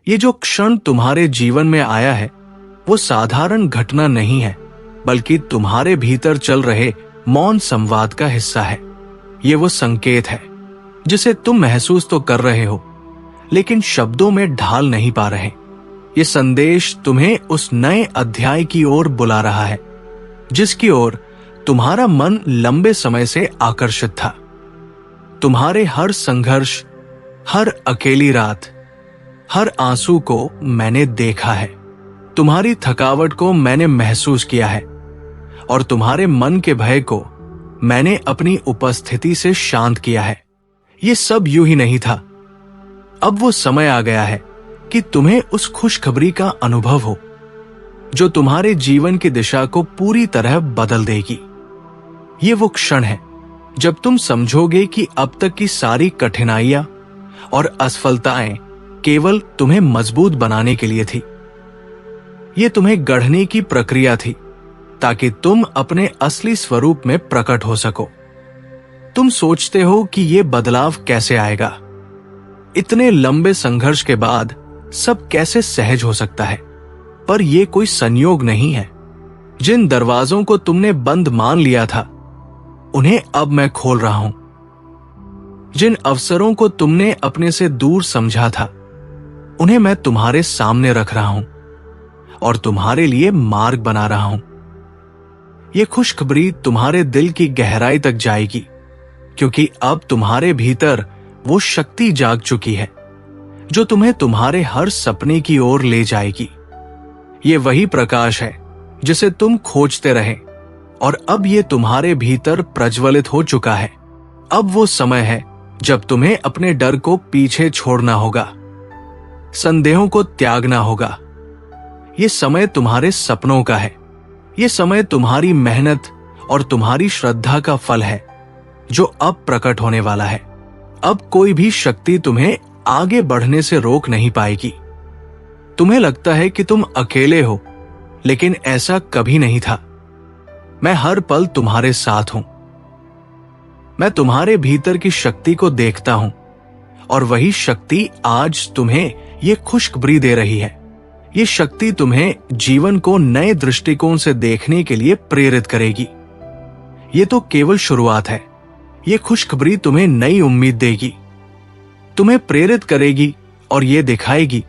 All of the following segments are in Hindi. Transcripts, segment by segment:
ये जो क्षण तुम्हारे जीवन में आया है वो साधारण घटना नहीं है, बल्कि तुम्हारे भीतर चल रहे मौन संवाद का हिस्सा है। ये वो संकेत है जिसे तुम महसूस तो कर रहे हो, लेकिन शब्दों में ढाल नहीं पा रहे। ये संदेश तुम्हें उस नए अध्याय की ओर बुला रहा है जिसकी ओर तुम्हारा मन लंबे समय से आकर्षित था। तुम्हारे हर संघर्ष, हर अकेली रात, हर आंसू को मैंने देखा है। तुम्हारी थकावट को मैंने महसूस किया है और तुम्हारे मन के भय को मैंने अपनी उपस्थिति से शांत किया है। ये सब यूं ही नहीं था। अब वो समय आ गया है कि तुम्हें उस खुशखबरी का अनुभव हो जो तुम्हारे जीवन की दिशा को पूरी तरह बदल देगी। ये वो क्षण है जब तुम समझोगे कि अब तक की सारी कठिनाइयां और असफलताएं केवल तुम्हें मजबूत बनाने के लिए थी। ये तुम्हें गढ़ने की प्रक्रिया थी ताकि तुम अपने असली स्वरूप में प्रकट हो सको। तुम सोचते हो कि ये बदलाव कैसे आएगा? इतने लंबे संघर्ष के बाद सब कैसे सहज हो सकता है? पर यह कोई संयोग नहीं है। जिन दरवाजों को तुमने बंद मान लिया था उन्हें अब मैं खोल रहा हूं। जिन अवसरों को तुमने अपने से दूर समझा था उन्हें मैं तुम्हारे सामने रख रहा हूं और तुम्हारे लिए मार्ग बना रहा हूं। यह खुशखबरी तुम्हारे दिल की गहराई तक जाएगी, क्योंकि अब तुम्हारे भीतर वो शक्ति जाग चुकी है जो तुम्हें तुम्हारे हर सपने की ओर ले जाएगी। ये वही प्रकाश है जिसे तुम खोजते रहे और अब ये तुम्हारे भीतर प्रज्वलित हो चुका है। अब वो समय है जब तुम्हें अपने डर को पीछे छोड़ना होगा, संदेहों को त्यागना होगा। ये समय तुम्हारे सपनों का है। ये समय तुम्हारी मेहनत और तुम्हारी श्रद्धा का फल है जो अब प्रकट होने वाला है। अब कोई भी शक्ति तुम्हें आगे बढ़ने से रोक नहीं पाएगी। तुम्हें लगता है कि तुम अकेले हो, लेकिन ऐसा कभी नहीं था। मैं हर पल तुम्हारे साथ हूं। मैं तुम्हारे भीतर की शक्ति को देखता हूं और वही शक्ति आज तुम्हें ये खुशखबरी दे रही है। ये शक्ति तुम्हें जीवन को नए दृष्टिकोण से देखने के लिए प्रेरित करेगी। ये तो केवल शुरुआत है। ये खुशखबरी तुम्हें नई उम्मीद देगी, तुम्हें प्रेरित करेगी और ये दिखाएगी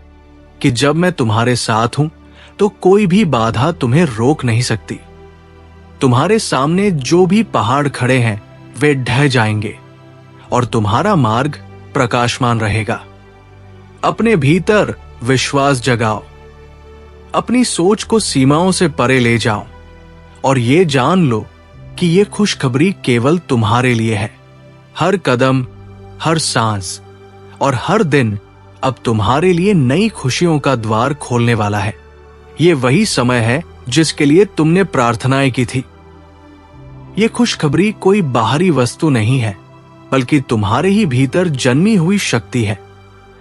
कि जब मैं तुम्हारे साथ हूं तो कोई भी बाधा तुम्हें रोक नहीं सकती। तुम्हारे सामने जो भी पहाड़ खड़े हैं वे ढह जाएंगे और तुम्हारा मार्ग प्रकाशमान रहेगा। अपने भीतर विश्वास जगाओ, अपनी सोच को सीमाओं से परे ले जाओ और ये जान लो कि ये खुशखबरी केवल तुम्हारे लिए है। हर कदम, हर सांस और हर दिन अब तुम्हारे लिए नई खुशियों का द्वार खोलने वाला है। ये वही समय है जिसके लिए तुमने प्रार्थनाएं की थी। ये खुशखबरी कोई बाहरी वस्तु नहीं है, बल्कि तुम्हारे ही भीतर जन्मी हुई शक्ति है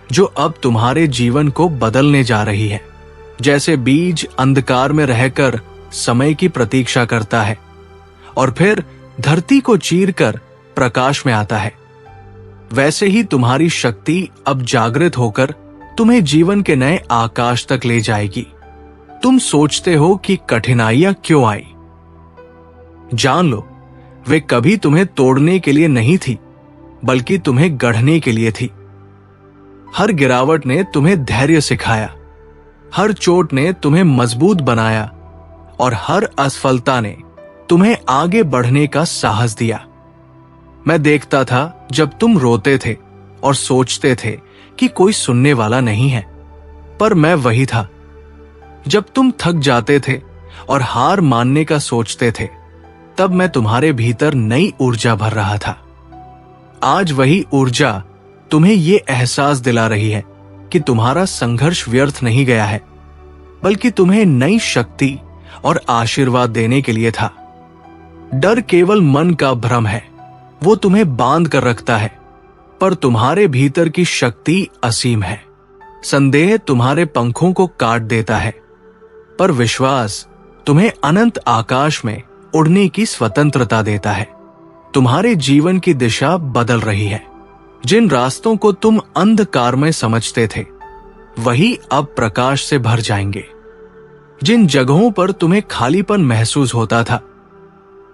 जो अब तुम्हारे जीवन को बदलने जा रही है। जैसे बीज अंधकार में रहकर समय की प्रतीक्षा करता है और फिर धरती को चीरकर प्रकाश में आता है, वैसे ही तुम्हारी शक्ति अब जागृत होकर तुम्हें जीवन के नए आकाश तक ले जाएगी। तुम सोचते हो कि कठिनाइयां क्यों आई? जान लो, वे कभी तुम्हें तोड़ने के लिए नहीं थी, बल्कि तुम्हें गढ़ने के लिए थी। हर गिरावट ने तुम्हें धैर्य सिखाया, हर चोट ने तुम्हें मजबूत बनाया और हर असफलता ने तुम्हें आगे बढ़ने का साहस दिया। मैं देखता था जब तुम रोते थे और सोचते थे कि कोई सुनने वाला नहीं है, पर मैं वही था। जब तुम थक जाते थे और हार मानने का सोचते थे, तब मैं तुम्हारे भीतर नई ऊर्जा भर रहा था। आज वही ऊर्जा तुम्हें ये एहसास दिला रही है कि तुम्हारा संघर्ष व्यर्थ नहीं गया है, बल्कि तुम्हें नई शक्ति और आशीर्वाद देने के लिए था। डर केवल मन का भ्रम है, वो तुम्हें बांध कर रखता है, पर तुम्हारे भीतर की शक्ति असीम है। संदेह तुम्हारे पंखों को काट देता है, पर विश्वास तुम्हें अनंत आकाश में उड़ने की स्वतंत्रता देता है। तुम्हारे जीवन की दिशा बदल रही है। जिन रास्तों को तुम अंधकार में समझते थे, वही अब प्रकाश से भर जाएंगे। जिन जगहों पर तुम्हें खालीपन महसूस होता था,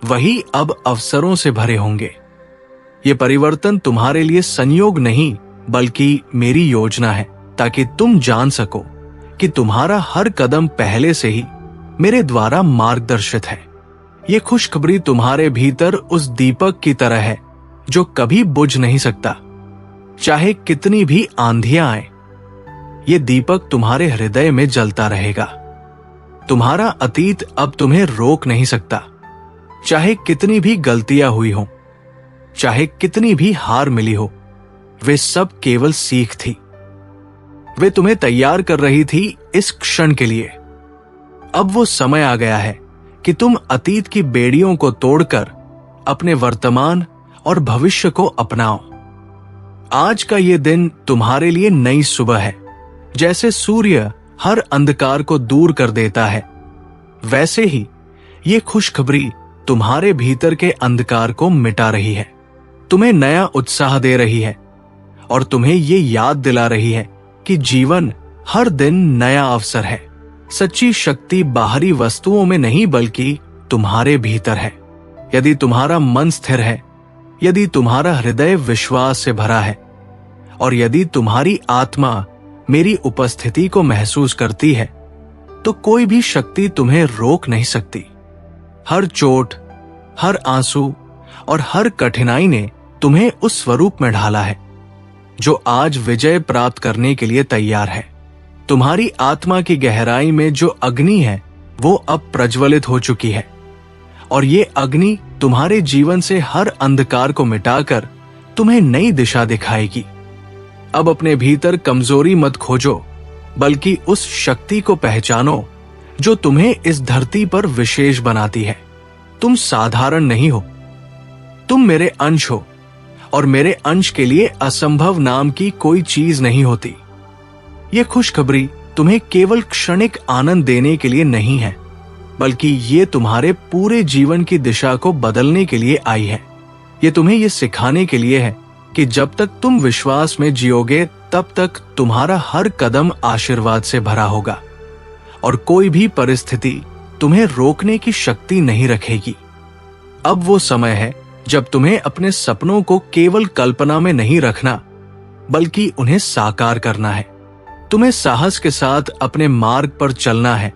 वही अब अवसरों से भरे होंगे। ये परिवर्तन तुम्हारे लिए संयोग नहीं, बल्कि मेरी योजना है, ताकि तुम जान सको कि तुम्हारा हर कदम पहले से ही मेरे द्वारा मार्गदर्शित है। ये खुशखबरी तुम्हारे भीतर उस दीपक की तरह है जो कभी बुझ नहीं सकता, चाहे कितनी भी आंधियां आए। ये दीपक तुम्हारे हृदय में जलता रहेगा। तुम्हारा अतीत अब तुम्हें रोक नहीं सकता, चाहे कितनी भी गलतियां हुई हो, चाहे कितनी भी हार मिली हो। वे सब केवल सीख थी। वे तुम्हें तैयार कर रही थी इस क्षण के लिए। अब वो समय आ गया है कि तुम अतीत की बेड़ियों को तोड़कर अपने वर्तमान और भविष्य को अपनाओ। आज का ये दिन तुम्हारे लिए नई सुबह है। जैसे सूर्य हर अंधकार को दूर कर देता है, वैसे ही ये खुशखबरी तुम्हारे भीतर के अंधकार को मिटा रही है, तुम्हें नया उत्साह दे रही है और तुम्हें ये याद दिला रही है कि जीवन हर दिन नया अवसर है। सच्ची शक्ति बाहरी वस्तुओं में नहीं, बल्कि तुम्हारे भीतर है। यदि तुम्हारा मन स्थिर है, यदि तुम्हारा हृदय विश्वास से भरा है और यदि तुम्हारी आत्मा मेरी उपस्थिति को महसूस करती है, तो कोई भी शक्ति तुम्हें रोक नहीं सकती। हर चोट, हर आंसू और हर कठिनाई ने तुम्हें उस स्वरूप में ढाला है जो आज विजय प्राप्त करने के लिए तैयार है। तुम्हारी आत्मा की गहराई में जो अग्नि है, वो अब प्रज्वलित हो चुकी है और ये अग्नि तुम्हारे जीवन से हर अंधकार को मिटाकर तुम्हें नई दिशा दिखाएगी। अब अपने भीतर कमजोरी मत खोजो, बल्कि उस शक्ति को पहचानो जो तुम्हें इस धरती पर विशेष बनाती है। तुम साधारण नहीं हो, तुम मेरे अंश हो और मेरे अंश के लिए असंभव नाम की कोई चीज नहीं होती। ये खुशखबरी तुम्हें केवल क्षणिक आनंद देने के लिए नहीं है, बल्कि ये तुम्हारे पूरे जीवन की दिशा को बदलने के लिए आई है। ये तुम्हें ये सिखाने के लिए है कि जब तक तुम विश्वास में जियोगे, तब तक तुम्हारा हर कदम आशीर्वाद से भरा होगा और कोई भी परिस्थिति तुम्हें रोकने की शक्ति नहीं रखेगी। अब वो समय है जब तुम्हें अपने सपनों को केवल कल्पना में नहीं रखना, बल्कि उन्हें साकार करना है। तुम्हें साहस के साथ अपने मार्ग पर चलना है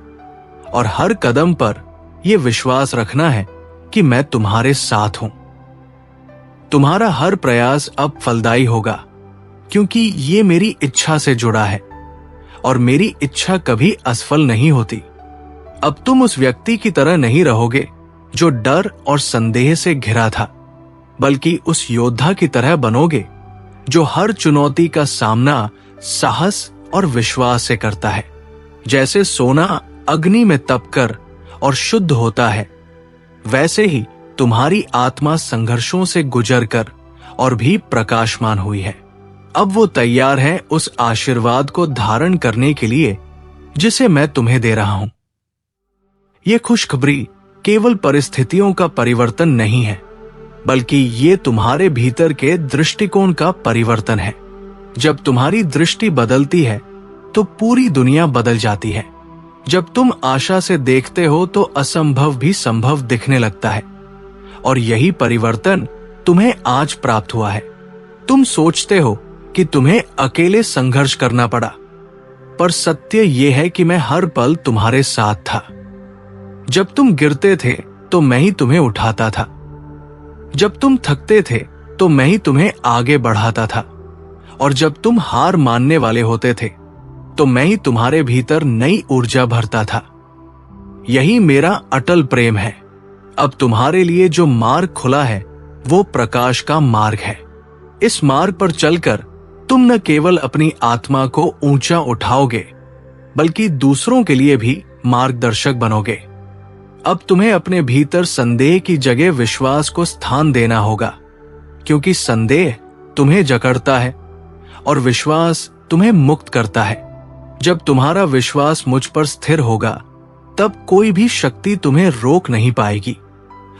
और हर कदम पर यह विश्वास रखना है कि मैं तुम्हारे साथ हूं। तुम्हारा हर प्रयास अब फलदायी होगा, क्योंकि ये मेरी इच्छा से जुड़ा है और मेरी इच्छा कभी असफल नहीं होती। अब तुम उस व्यक्ति की तरह नहीं रहोगे जो डर और संदेह से घिरा था, बल्कि उस योद्धा की तरह बनोगे जो हर चुनौती का सामना साहस और विश्वास से करता है। जैसे सोना अग्नि में तपकर और शुद्ध होता है, वैसे ही तुम्हारी आत्मा संघर्षों से गुजरकर और भी प्रकाशमान हुई है। अब वो तैयार है उस आशीर्वाद को धारण करने के लिए जिसे मैं तुम्हें दे रहा हूं। ये खुशखबरी केवल परिस्थितियों का परिवर्तन नहीं है, बल्कि ये तुम्हारे भीतर के दृष्टिकोण का परिवर्तन है। जब तुम्हारी दृष्टि बदलती है तो पूरी दुनिया बदल जाती है। जब तुम आशा से देखते हो तो असंभव भी संभव दिखने लगता है और यही परिवर्तन तुम्हें आज प्राप्त हुआ है। तुम सोचते हो कि तुम्हें अकेले संघर्ष करना पड़ा, पर सत्य यह है कि मैं हर पल तुम्हारे साथ था। जब तुम गिरते थे तो मैं ही तुम्हें उठाता था, जब तुम थकते थे तो मैं ही तुम्हें आगे बढ़ाता था और जब तुम हार मानने वाले होते थे तो मैं ही तुम्हारे भीतर नई ऊर्जा भरता था। यही मेरा अटल प्रेम है। अब तुम्हारे लिए जो मार्ग खुला है वो प्रकाश का मार्ग है। इस मार्ग पर चलकर तुम न केवल अपनी आत्मा को ऊंचा उठाओगे, बल्कि दूसरों के लिए भी मार्गदर्शक बनोगे। अब तुम्हें अपने भीतर संदेह की जगह विश्वास को स्थान देना होगा, क्योंकि संदेह तुम्हें जकड़ता है और विश्वास तुम्हें मुक्त करता है। जब तुम्हारा विश्वास मुझ पर स्थिर होगा, तब कोई भी शक्ति तुम्हें रोक नहीं पाएगी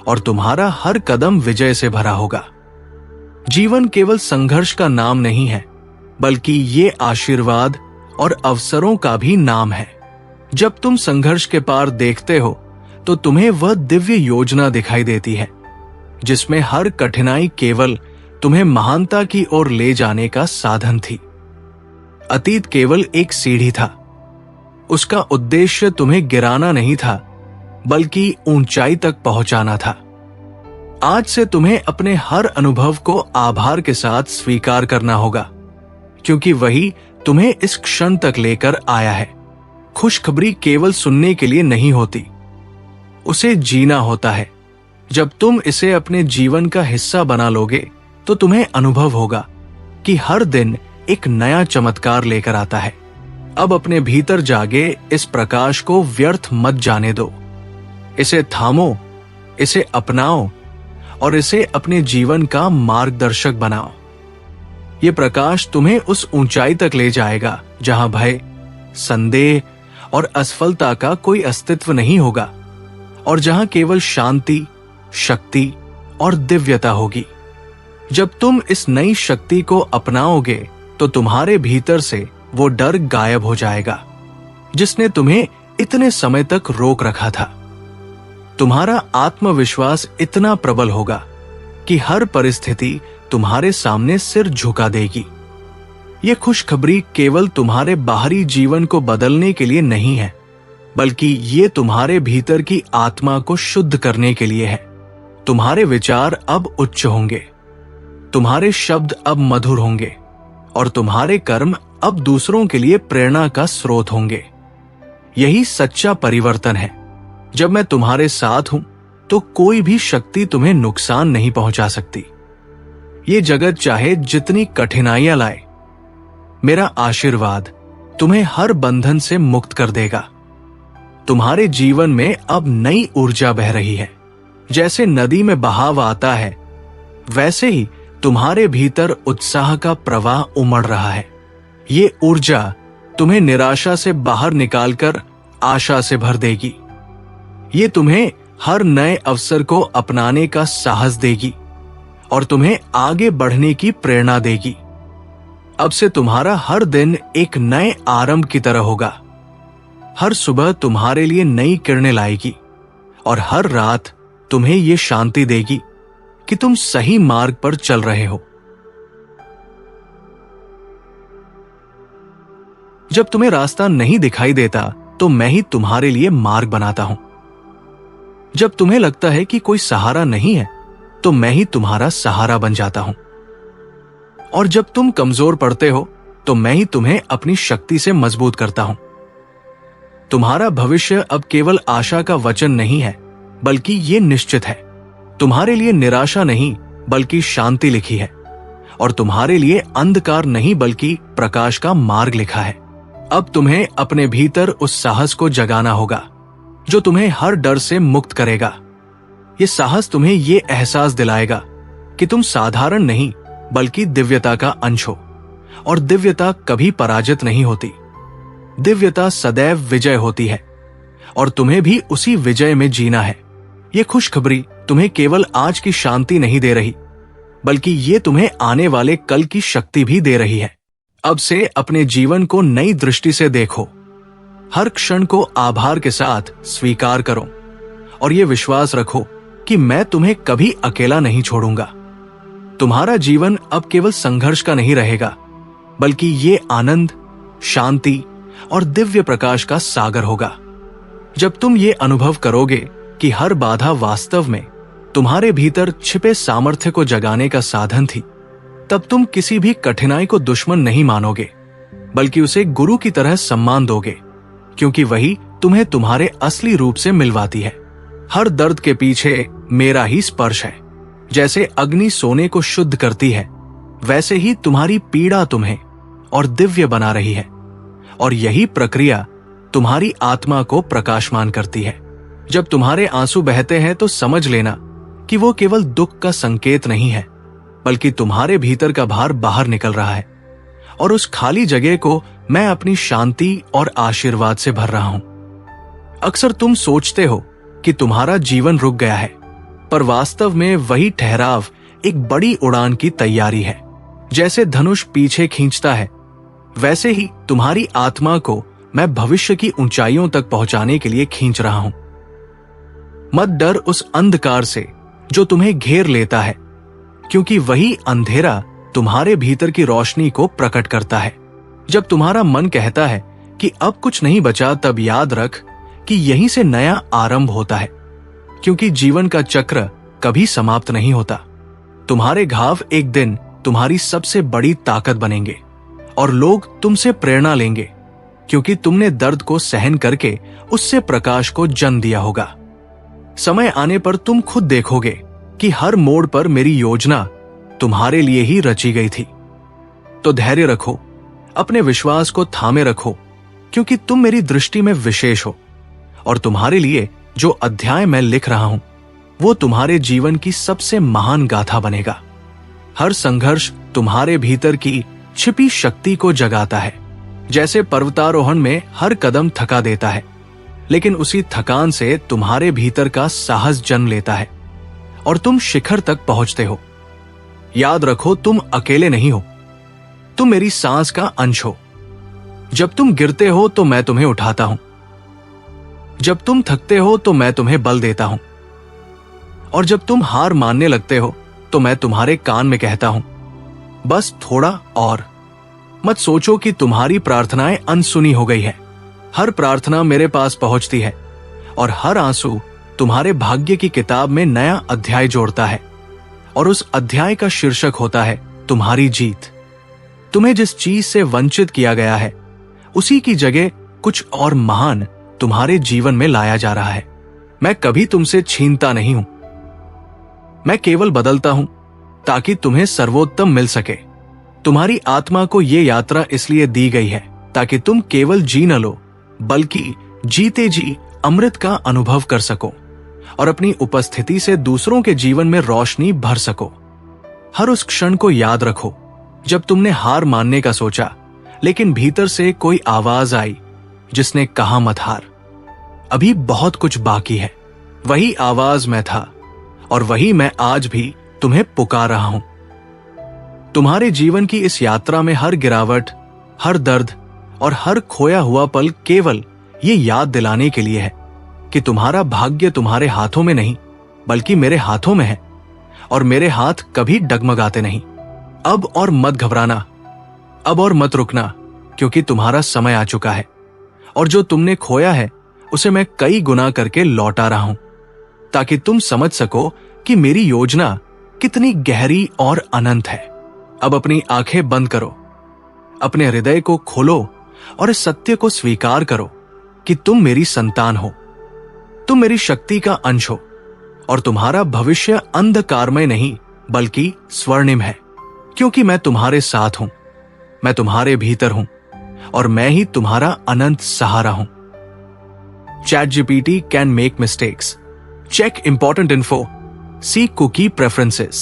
और तुम्हारा हर कदम विजय से भरा होगा। जीवन केवल संघर्ष का नाम नहीं है, बल्कि ये आशीर्वाद और अवसरों का भी नाम है। जब तुम संघर्ष के पार देखते हो तो तुम्हें वह दिव्य योजना दिखाई देती है जिसमें हर कठिनाई केवल तुम्हें महानता की ओर ले जाने का साधन थी। अतीत केवल एक सीढ़ी था। उसका उद्देश्य तुम्हें गिराना नहीं था, बल्कि ऊंचाई तक पहुंचाना था। आज से तुम्हें अपने हर अनुभव को आभार के साथ स्वीकार करना होगा, क्योंकि वही तुम्हें इस क्षण तक लेकर आया है। खुशखबरी केवल सुनने के लिए नहीं होती, उसे जीना होता है। जब तुम इसे अपने जीवन का हिस्सा बना लोगे तो तुम्हें अनुभव होगा कि हर दिन एक नया चमत्कार लेकर आता है। अब अपने भीतर जागे इस प्रकाश को व्यर्थ मत जाने दो। इसे थामो, इसे अपनाओ और इसे अपने जीवन का मार्गदर्शक बनाओ। ये प्रकाश तुम्हें उस ऊंचाई तक ले जाएगा जहां भय, संदेह और असफलता का कोई अस्तित्व नहीं होगा, और जहां केवल शांति, शक्ति और दिव्यता होगी। जब तुम इस नई शक्ति को अपनाओगे तो तुम्हारे भीतर से वो डर गायब हो जाएगा जिसने तुम्हें इतने समय तक रोक रखा था। तुम्हारा आत्मविश्वास इतना प्रबल होगा कि हर परिस्थिति तुम्हारे सामने सिर झुका देगी। ये खुशखबरी केवल तुम्हारे बाहरी जीवन को बदलने के लिए नहीं है, बल्कि ये तुम्हारे भीतर की आत्मा को शुद्ध करने के लिए है। तुम्हारे विचार अब उच्च होंगे, तुम्हारे शब्द अब मधुर होंगे और तुम्हारे कर्म अब दूसरों के लिए प्रेरणा का स्रोत होंगे। यही सच्चा परिवर्तन है। जब मैं तुम्हारे साथ हूं तो कोई भी शक्ति तुम्हें नुकसान नहीं पहुंचा सकती। ये जगत चाहे जितनी कठिनाइयां लाए, मेरा आशीर्वाद तुम्हें हर बंधन से मुक्त कर देगा। तुम्हारे जीवन में अब नई ऊर्जा बह रही है। जैसे नदी में बहाव आता है, वैसे ही तुम्हारे भीतर उत्साह का प्रवाह उमड़ रहा है। ये ऊर्जा तुम्हें निराशा से बाहर निकालकर आशा से भर देगी। ये तुम्हें हर नए अवसर को अपनाने का साहस देगी और तुम्हें आगे बढ़ने की प्रेरणा देगी। अब से तुम्हारा हर दिन एक नए आरंभ की तरह होगा। हर सुबह तुम्हारे लिए नई किरणें लाएगी और हर रात तुम्हें ये शांति देगी कि तुम सही मार्ग पर चल रहे हो। जब तुम्हें रास्ता नहीं दिखाई देता तो मैं ही तुम्हारे लिए मार्ग बनाता हूं। जब तुम्हें लगता है कि कोई सहारा नहीं है तो मैं ही तुम्हारा सहारा बन जाता हूं। और जब तुम कमजोर पड़ते हो तो मैं ही तुम्हें अपनी शक्ति से मजबूत करता हूं। तुम्हारा भविष्य अब केवल आशा का वचन नहीं है, बल्कि ये निश्चित है। तुम्हारे लिए निराशा नहीं बल्कि शांति लिखी है, और तुम्हारे लिए अंधकार नहीं बल्कि प्रकाश का मार्ग लिखा है। अब तुम्हें अपने भीतर उस साहस को जगाना होगा जो तुम्हें हर डर से मुक्त करेगा। ये साहस तुम्हें ये एहसास दिलाएगा कि तुम साधारण नहीं बल्कि दिव्यता का अंश हो, और दिव्यता कभी पराजित नहीं होती। दिव्यता सदैव विजय होती है और तुम्हें भी उसी विजय में जीना है। ये खुशखबरी तुम्हें केवल आज की शांति नहीं दे रही, बल्कि ये तुम्हें आने वाले कल की शक्ति भी दे रही है। अब से अपने जीवन को नई दृष्टि से देखो, हर क्षण को आभार के साथ स्वीकार करो और ये विश्वास रखो कि मैं तुम्हें कभी अकेला नहीं छोड़ूंगा। तुम्हारा जीवन अब केवल संघर्ष का नहीं रहेगा, बल्कि ये आनंद, शांति और दिव्य प्रकाश का सागर होगा। जब तुम ये अनुभव करोगे कि हर बाधा वास्तव में तुम्हारे भीतर छिपे सामर्थ्य को जगाने का साधन थी, तब तुम किसी भी कठिनाई को दुश्मन नहीं मानोगे, बल्कि उसे गुरु की तरह सम्मान दोगे, क्योंकि वही तुम्हें तुम्हारे असली रूप से मिलवाती है। हर दर्द के पीछे मेरा ही स्पर्श है। जैसे अग्नि सोने को शुद्ध करती है, वैसे ही तुम्हारी पीड़ा तुम्हें और दिव्य बना रही है, और यही प्रक्रिया तुम्हारी आत्मा को प्रकाशमान करती है। जब तुम्हारे आंसू बहते हैं तो समझ लेना कि वो केवल दुख का संकेत नहीं है, बल्कि तुम्हारे भीतर का भार बाहर निकल रहा है, और उस खाली जगह को मैं अपनी शांति और आशीर्वाद से भर रहा हूं। अक्सर तुम सोचते हो कि तुम्हारा जीवन रुक गया है, पर वास्तव में वही ठहराव एक बड़ी उड़ान की तैयारी है। जैसे धनुष पीछे खींचता है, वैसे ही तुम्हारी आत्मा को मैं भविष्य की ऊंचाइयों तक पहुंचाने के लिए खींच रहा हूं। मत डर उस अंधकार से जो तुम्हें घेर लेता है, क्योंकि वही अंधेरा तुम्हारे भीतर की रोशनी को प्रकट करता है। जब तुम्हारा मन कहता है कि अब कुछ नहीं बचा, तब याद रख कि यहीं से नया आरंभ होता है, क्योंकि जीवन का चक्र कभी समाप्त नहीं होता। तुम्हारे घाव एक दिन तुम्हारी सबसे बड़ी ताकत बनेंगे और लोग तुमसे प्रेरणा लेंगे, क्योंकि तुमने दर्द को सहन करके उससे प्रकाश को जन्म दिया होगा। समय आने पर तुम खुद देखोगे कि हर मोड़ पर मेरी योजना तुम्हारे लिए ही रची गई थी। तो धैर्य रखो, अपने विश्वास को थामे रखो, क्योंकि तुम मेरी दृष्टि में विशेष हो और तुम्हारे लिए जो अध्याय मैं लिख रहा हूं वो तुम्हारे जीवन की सबसे महान गाथा बनेगा। हर संघर्ष तुम्हारे भीतर की छिपी शक्ति को जगाता है। जैसे पर्वतारोहण में हर कदम थका देता है, लेकिन उसी थकान से तुम्हारे भीतर का साहस जन्म लेता है और तुम शिखर तक पहुंचते हो। याद रखो, तुम अकेले नहीं हो, तुम मेरी सांस का अंश हो। जब तुम गिरते हो तो मैं तुम्हें उठाता हूं, जब तुम थकते हो तो मैं तुम्हें बल देता हूं, और जब तुम हार मानने लगते हो तो मैं तुम्हारे कान में कहता हूं, बस थोड़ा और। मत सोचो कि तुम्हारी प्रार्थनाएं अनसुनी हो गई है। हर प्रार्थना मेरे पास पहुंचती है और हर आंसू तुम्हारे भाग्य की किताब में नया अध्याय जोड़ता है, और उस अध्याय का शीर्षक होता है तुम्हारी जीत। तुम्हें जिस चीज से वंचित किया गया है उसी की जगह कुछ और महान तुम्हारे जीवन में लाया जा रहा है। मैं कभी तुमसे छीनता नहीं हूं, मैं केवल बदलता हूं ताकि तुम्हें सर्वोत्तम मिल सके। तुम्हारी आत्मा को ये यात्रा इसलिए दी गई है ताकि तुम केवल जी न लो, बल्कि जीते जी अमृत का अनुभव कर सको और अपनी उपस्थिति से दूसरों के जीवन में रोशनी भर सको। हर उस क्षण को याद रखो जब तुमने हार मानने का सोचा, लेकिन भीतर से कोई आवाज आई जिसने कहा मत हार, अभी बहुत कुछ बाकी है। वही आवाज मैं था और वही मैं आज भी तुम्हें पुकार रहा हूं। तुम्हारे जीवन की इस यात्रा में हर गिरावट, हर दर्द और हर खोया हुआ पल केवल ये याद दिलाने के लिए है कि तुम्हारा भाग्य तुम्हारे हाथों में नहीं बल्कि मेरे हाथों में है, और मेरे हाथ कभी डगमगाते नहीं। अब और मत घबराना, अब और मत रुकना, क्योंकि तुम्हारा समय आ चुका है और जो तुमने खोया है उसे मैं कई गुना करके लौटा रहा हूं, ताकि तुम समझ सको कि मेरी योजना कितनी गहरी और अनंत है। अब अपनी आंखें बंद करो, अपने हृदय को खोलो और इस सत्य को स्वीकार करो कि तुम मेरी संतान हो, तुम मेरी शक्ति का अंश हो और तुम्हारा भविष्य अंधकारमय नहीं बल्कि स्वर्णिम है, क्योंकि मैं तुम्हारे साथ हूं, मैं तुम्हारे भीतर हूं और मैं ही तुम्हारा अनंत सहारा हूं। ChatGPT can make mistakes. Check important info. See cookie preferences.